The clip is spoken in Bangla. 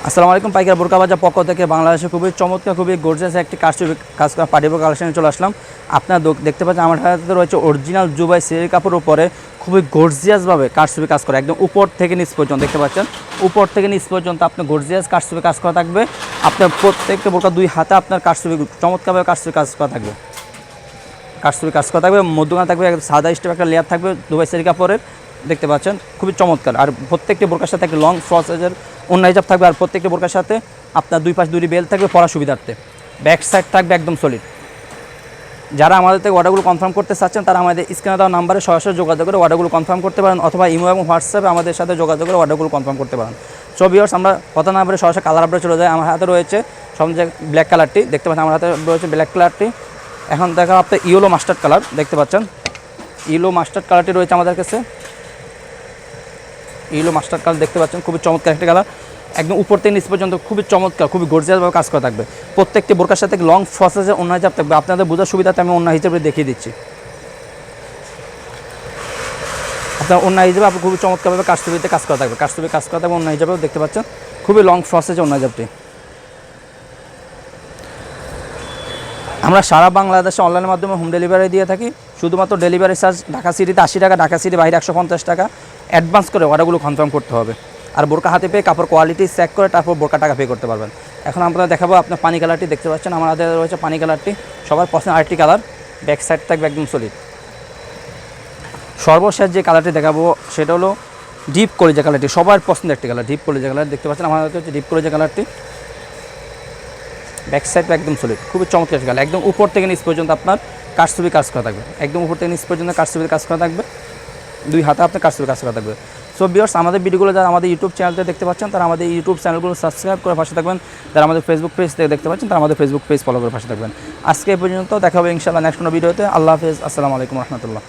আসসালামু আলাইকুম। পাইকার বোরকা বাজার পক্ষ থেকে বাংলাদেশে খুবই চমৎকার, খুবই গর্জিয়াস একটি কাজ করা পার্টি বোরকা কালেকশনে চলে আসলাম। আপনারা দেখতে পাচ্ছেন আমার হাতে রয়েছে অরিজিনাল জুবাই সেরি কাপড়ের উপরে খুবই গর্জিয়াসভাবে কারচুপি কাজ করা, একদম উপর থেকে নিচ পর্যন্ত দেখতে পাচ্ছেন। উপর থেকে নিচ পর্যন্ত আপনার গর্জিয়াস কারচুপি কাজ করা থাকবে। আপনার প্রত্যেকটা বোরকা দুই হাতে আপনার কারচুপি চমৎকারভাবে কারচুপি কাজ করা থাকবে। কারচুপি কাজ করা থাকবে, মধ্যখানে থাকবে সাদা স্টেপ একটা লেয়ার থাকবে দুবাই সেরি কাপড়ের, দেখতে পাচ্ছেন খুবই চমৎকার। আর প্রত্যেকটি বোরকার সাথে একটা লং ফ্রসেজের অন্য হিজাব থাকবে। আর প্রত্যেকটি বোরকার সাথে আপনার দুই পাশ দুটি বেল্ট থাকবে পরা সুবিধার্থে। ব্যাক সাইড থাকবে একদম সলিড। যারা আমাদের থেকে অর্ডারগুলো কনফার্ম করতে চাচ্ছেন তারা আমাদের স্ক্রিনে দেওয়া নাম্বারে সরাসরি যোগাযোগ করে অর্ডারগুলো কনফার্ম করতে পারেন, অথবা ইমো এবং হোয়াটসঅ্যাপে আমাদের সাথে যোগাযোগ করে অর্ডারগুলো কনফার্ম করতে পারেন। সো ভিউয়ার্স, আমরা কথা না বলে সরাসরি কালার আপডেট চলে যায়। আমার হাতে রয়েছে সবচেয়ে ব্ল্যাক কালারটি, দেখতে পাচ্ছেন আমার হাতে রয়েছে ব্ল্যাক কালারটি। এখন দেখা আপনার ইয়েলো মাস্টার্ড কালার, দেখতে পাচ্ছেন ইয়েলো মাস্টার্ড কালারটি রয়েছে আমাদের কাছে। ইয়েলো মাস্টার্ড কালার দেখতে পাচ্ছেন, খুবই চমৎকার একটা কালার, একদম উপর থেকে নিচ পর্যন্ত খুবই চমৎকার, খুবই গর্জিয়াসভাবে কাজ করা থাকবে। প্রত্যেকটি বোরকার সাথে লং ফ্রসেজের অন্য হিসাব থাকবে। আপনাদের বোঝার সুবিধাতে আমি অন্য হিসেবে দেখিয়ে দিচ্ছি। আপনার অন্য হিসেবে আপনি খুবই চমৎকারভাবে কারচুপিতে কাজ করা থাকবে। কারচুপি কাজ করা থাকবে অন্য হিসাবেও দেখতে পাচ্ছেন, খুবই লং ফ্রসেজের অন্য হিসাবটি। আমরা সারা বাংলাদেশে অনলাইনের মাধ্যমে হোম ডেলিভারি দিয়ে থাকি। শুধুমাত্র ডেলিভারি চার্জ ঢাকা সিটিতে 80 টাকা, ঢাকা সিটি বাইরে 150 টাকা অ্যাডভান্স করে অর্ডারগুলো কনফার্ম করতে হবে। আর বোরকা হাতে পেয়ে কাপড় কোয়ালিটি চেক করে তারপর বোরকা টাকা পে করতে পারবেন। এখন আমরা দেখাবো আপনার পানি কালারটি, দেখতে পাচ্ছেন আমার হাতে রয়েছে পানি কালারটি, সবার পছন্দের আরেকটি কালার। ব্যাক সাইড থাকবে একদম সলিড। সর্বশেষ যে কালারটি দেখাবো সেটা হলো ডিপ কলিজা কালারটি, সবার পছন্দের একটি কালার, ডিপ কলিজা কালার। দেখতে পাচ্ছেন আমার হাতে হচ্ছে ডিপ কলিজা কালারটি। ব্যাক সাইড একদম সলিড, খুবই চমৎকার কালার, একদম উপর থেকে নিচ পর্যন্ত আপনার কারচুপি কাজ করা থাকবে। একদম উপর থেকে নিচ পর্যন্ত কারচুপি কাজ করা থাকবে, দুই হাতে আপনার কারচুপি কাজ করা থাকবে। সো ভিউয়ার্স, আমাদের ভিডিওগুলো যারা আমাদের ইউটিউব চ্যানেলতে দেখতে পাচ্ছেন তারা আমাদের ইউটিউব চ্যানেলগুলো সাবস্ক্রাইব করে পাশে থাকবেন। যারা আমাদের ফেসবুক পেজ থেকে দেখতে পাচ্ছেন তারা আমাদের ফেসবুক পেজ ফলো করে পাশে থাকবেন। আজকে এই পর্যন্ত, দেখা হবে ইনশাআল্লাহ নেক্সট কোনো ভিডিওতে। আল্লাহ হাফেজ, আসসালামু আলাইকুম রহমতুল্লাহ।